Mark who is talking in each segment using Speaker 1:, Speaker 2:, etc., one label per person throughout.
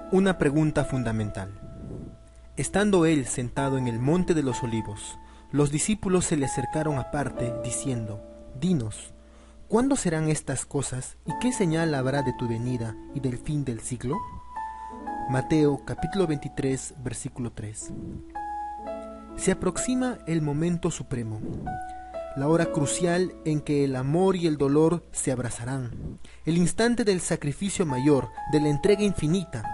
Speaker 1: Una pregunta fundamental. Estando él sentado en el monte de los olivos, los discípulos se le acercaron aparte, diciendo: Dinos, ¿cuándo serán estas cosas y qué señal habrá de tu venida y del fin del siglo? Mateo capítulo 23, versículo 3. Se aproxima el momento supremo, la hora crucial en que el amor y el dolor se abrazarán, el instante del sacrificio mayor, de la entrega infinita.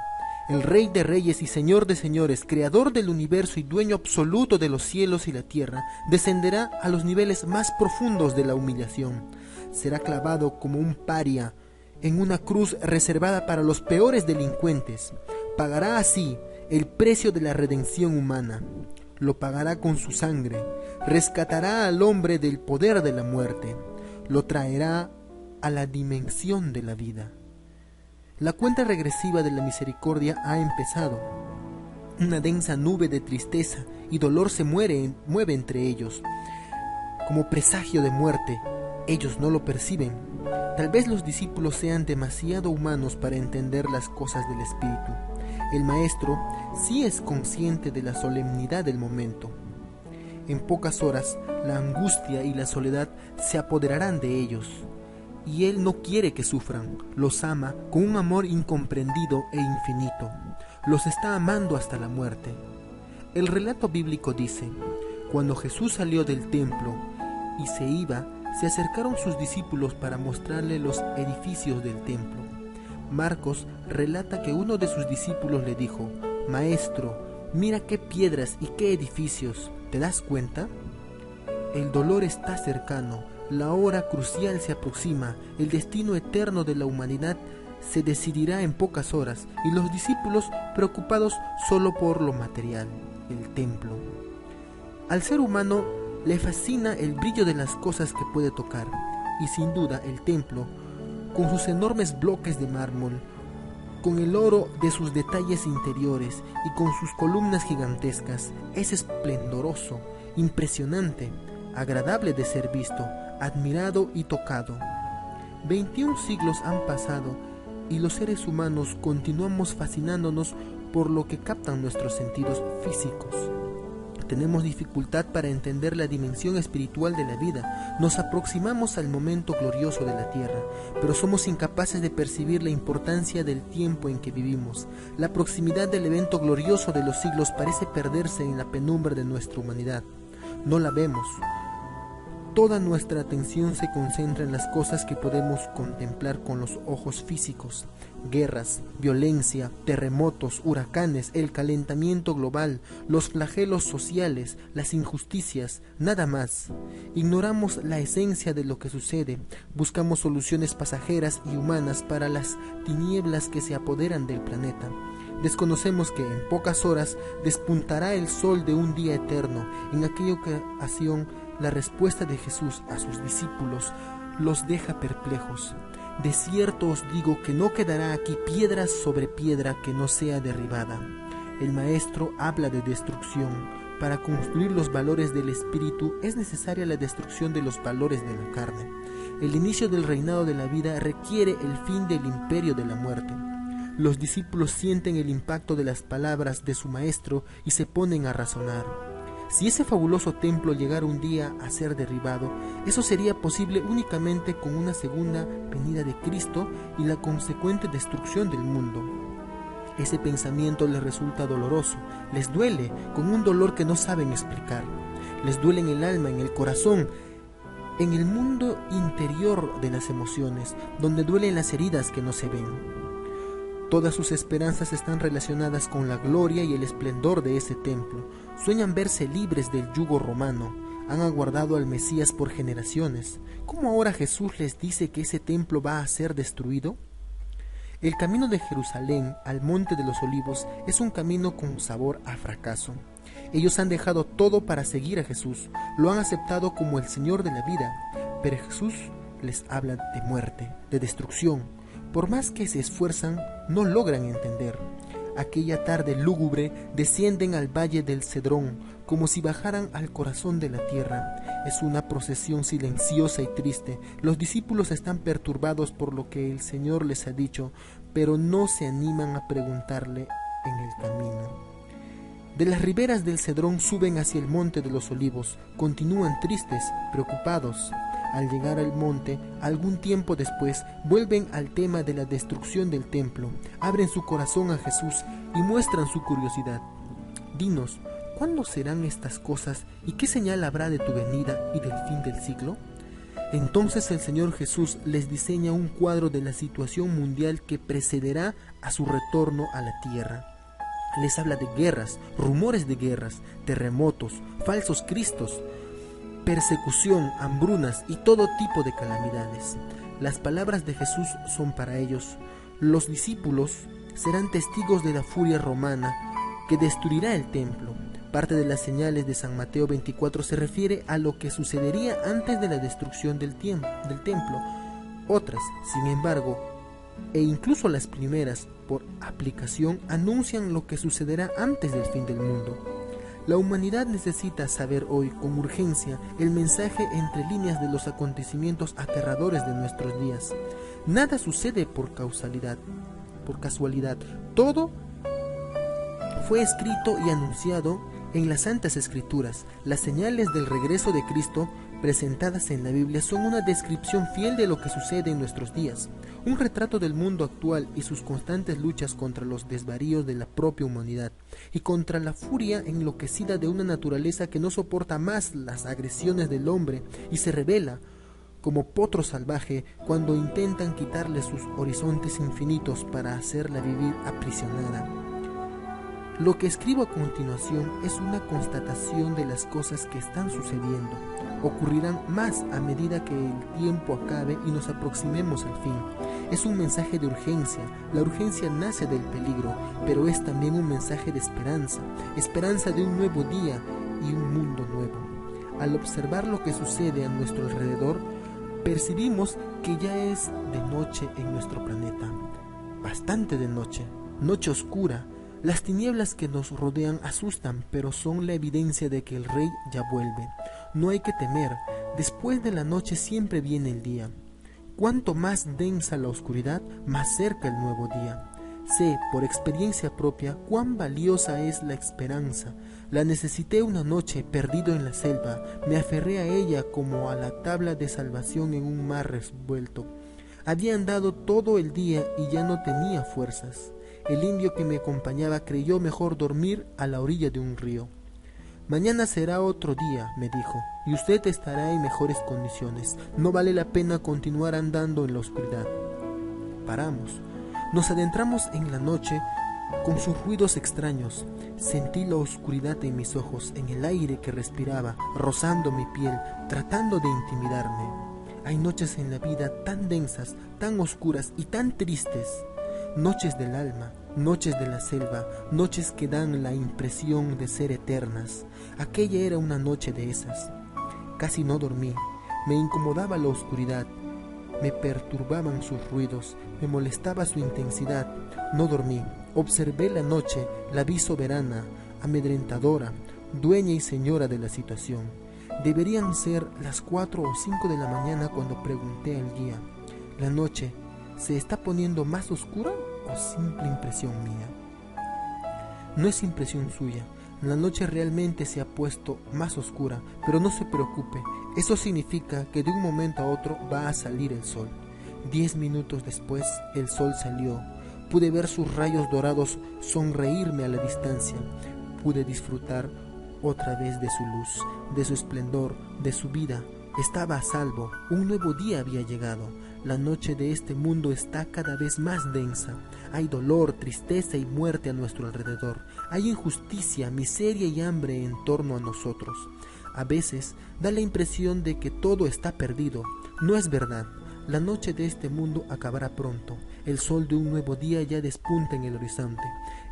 Speaker 1: El Rey de Reyes y Señor de Señores, Creador del universo y dueño absoluto de los cielos y la tierra, descenderá a los niveles más profundos de la humillación. Será clavado como un paria en una cruz reservada para los peores delincuentes. Pagará así el precio de la redención humana. Lo pagará con su sangre. Rescatará al hombre del poder de la muerte. Lo traerá a la dimensión de la vida. La cuenta regresiva de la misericordia ha empezado. Una densa nube de tristeza y dolor se mueve entre ellos. Como presagio de muerte, ellos no lo perciben. Tal vez los discípulos sean demasiado humanos para entender las cosas del Espíritu. El Maestro sí es consciente de la solemnidad del momento. En pocas horas, la angustia y la soledad se apoderarán de ellos. Y Él no quiere que sufran, los ama con un amor incomprendido e infinito. Los está amando hasta la muerte. El relato bíblico dice: cuando Jesús salió del templo y se iba, se acercaron sus discípulos para mostrarle los edificios del templo. Marcos relata que uno de sus discípulos le dijo: Maestro, mira qué piedras y qué edificios, ¿te das cuenta? El dolor está cercano. La hora crucial se aproxima, el destino eterno de la humanidad se decidirá en pocas horas, y los discípulos preocupados solo por lo material, el templo. Al ser humano le fascina el brillo de las cosas que puede tocar, y sin duda el templo, con sus enormes bloques de mármol, con el oro de sus detalles interiores y con sus columnas gigantescas, es esplendoroso, impresionante, agradable de ser visto, admirado y tocado. 21 siglos han pasado y los seres humanos continuamos fascinándonos por lo que captan nuestros sentidos físicos. Tenemos dificultad para entender la dimensión espiritual de la vida. Nos aproximamos al momento glorioso de la tierra, pero somos incapaces de percibir la importancia del tiempo en que vivimos. La proximidad del evento glorioso de los siglos parece perderse en la penumbra de nuestra humanidad. No la vemos. Toda nuestra atención se concentra en las cosas que podemos contemplar con los ojos físicos: guerras, violencia, terremotos, huracanes, el calentamiento global, los flagelos sociales, las injusticias, nada más. Ignoramos la esencia de lo que sucede, buscamos soluciones pasajeras y humanas para las tinieblas que se apoderan del planeta. Desconocemos que en pocas horas despuntará el sol de un día eterno. En aquella ocasión, la respuesta de Jesús a sus discípulos los deja perplejos. De cierto os digo que no quedará aquí piedra sobre piedra que no sea derribada. El Maestro habla de destrucción. Para construir los valores del Espíritu es necesaria la destrucción de los valores de la carne. El inicio del reinado de la vida requiere el fin del imperio de la muerte. Los discípulos sienten el impacto de las palabras de su Maestro y se ponen a razonar. Si ese fabuloso templo llegara un día a ser derribado, eso sería posible únicamente con una segunda venida de Cristo y la consecuente destrucción del mundo. Ese pensamiento les resulta doloroso, les duele con un dolor que no saben explicar. Les duele en el alma, en el corazón, en el mundo interior de las emociones, donde duelen las heridas que no se ven. Todas sus esperanzas están relacionadas con la gloria y el esplendor de ese templo. Sueñan verse libres del yugo romano. Han aguardado al Mesías por generaciones. ¿Cómo ahora Jesús les dice que ese templo va a ser destruido? El camino de Jerusalén al Monte de los Olivos es un camino con sabor a fracaso. Ellos han dejado todo para seguir a Jesús. Lo han aceptado como el Señor de la vida. Pero Jesús les habla de muerte, de destrucción. Por más que se esfuerzan, no logran entender. Aquella tarde lúgubre descienden al valle del Cedrón, como si bajaran al corazón de la tierra. Es una procesión silenciosa y triste. Los discípulos están perturbados por lo que el Señor les ha dicho, pero no se animan a preguntarle en el camino. De las riberas del Cedrón suben hacia el monte de los Olivos. Continúan tristes, preocupados. Al llegar al monte, algún tiempo después, vuelven al tema de la destrucción del templo. Abren su corazón a Jesús y muestran su curiosidad. Dinos, ¿cuándo serán estas cosas y qué señal habrá de tu venida y del fin del siglo? Entonces el Señor Jesús les diseña un cuadro de la situación mundial que precederá a su retorno a la tierra. Les habla de guerras, rumores de guerras, terremotos, falsos cristos, persecución, hambrunas y todo tipo de calamidades. Las palabras de Jesús son para ellos. Los discípulos serán testigos de la furia romana que destruirá el templo. Parte de las señales de San Mateo 24 se refiere a lo que sucedería antes de la destrucción del templo. Otras, sin embargo, e incluso las primeras, por aplicación, anuncian lo que sucederá antes del fin del mundo. La humanidad necesita saber hoy, con urgencia, el mensaje entre líneas de los acontecimientos aterradores de nuestros días. Nada sucede por casualidad. Todo fue escrito y anunciado en las Santas Escrituras. Las señales del regreso de Cristo presentadas en la Biblia son una descripción fiel de lo que sucede en nuestros días, un retrato del mundo actual y sus constantes luchas contra los desvaríos de la propia humanidad y contra la furia enloquecida de una naturaleza que no soporta más las agresiones del hombre y se rebela como potro salvaje cuando intentan quitarle sus horizontes infinitos para hacerla vivir aprisionada. Lo que escribo a continuación es una constatación de las cosas que están sucediendo. Ocurrirán más a medida que el tiempo acabe y nos aproximemos al fin. Es un mensaje de urgencia. La urgencia nace del peligro, pero es también un mensaje de esperanza. Esperanza de un nuevo día y un mundo nuevo. Al observar lo que sucede a nuestro alrededor, percibimos que ya es de noche en nuestro planeta. Bastante de noche. Noche oscura. Las tinieblas que nos rodean asustan, pero son la evidencia de que el Rey ya vuelve. No hay que temer, después de la noche siempre viene el día. Cuanto más densa la oscuridad, más cerca el nuevo día. Sé, por experiencia propia, cuán valiosa es la esperanza. La necesité una noche, perdido en la selva. Me aferré a ella como a la tabla de salvación en un mar revuelto. Había andado todo el día y ya no tenía fuerzas. El indio que me acompañaba creyó mejor dormir a la orilla de un río. Mañana será otro día, me dijo, y usted estará en mejores condiciones. No vale la pena continuar andando en la oscuridad. Paramos. Nos adentramos en la noche con sus ruidos extraños. Sentí la oscuridad en mis ojos, en el aire que respiraba, rozando mi piel, tratando de intimidarme. Hay noches en la vida tan densas, tan oscuras y tan tristes. Noches del alma, noches de la selva, noches que dan la impresión de ser eternas. Aquella era una noche de esas. Casi no dormí. Me incomodaba la oscuridad. Me perturbaban sus ruidos. Me molestaba su intensidad. No dormí. Observé la noche, la vi soberana, amedrentadora, dueña y señora de la situación. Deberían ser las 4 o 5 de la mañana cuando pregunté al guía. ¿La noche se está poniendo más oscura o simple impresión mía? No es impresión suya. La noche realmente se ha puesto más oscura, pero no se preocupe. Eso significa que de un momento a otro va a salir el sol. 10 minutos después, el sol salió. Pude ver sus rayos dorados sonreírme a la distancia. Pude disfrutar otra vez de su luz, de su esplendor, de su vida. Estaba a salvo. Un nuevo día había llegado. La noche de este mundo está cada vez más densa. Hay dolor, tristeza y muerte a nuestro alrededor. Hay injusticia, miseria y hambre en torno a nosotros. A veces da la impresión de que todo está perdido. No es verdad. La noche de este mundo acabará pronto. El sol de un nuevo día ya despunta en el horizonte.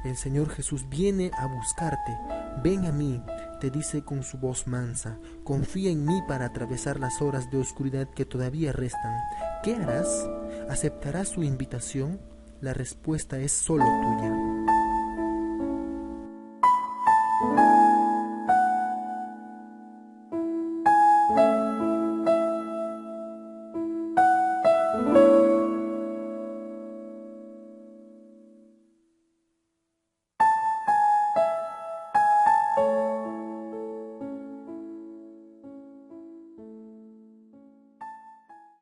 Speaker 1: El Señor Jesús viene a buscarte. Ven a mí, te dice con su voz mansa. Confía en mí para atravesar las horas de oscuridad que todavía restan. ¿Qué harás? ¿Aceptarás su invitación? La respuesta es solo tuya.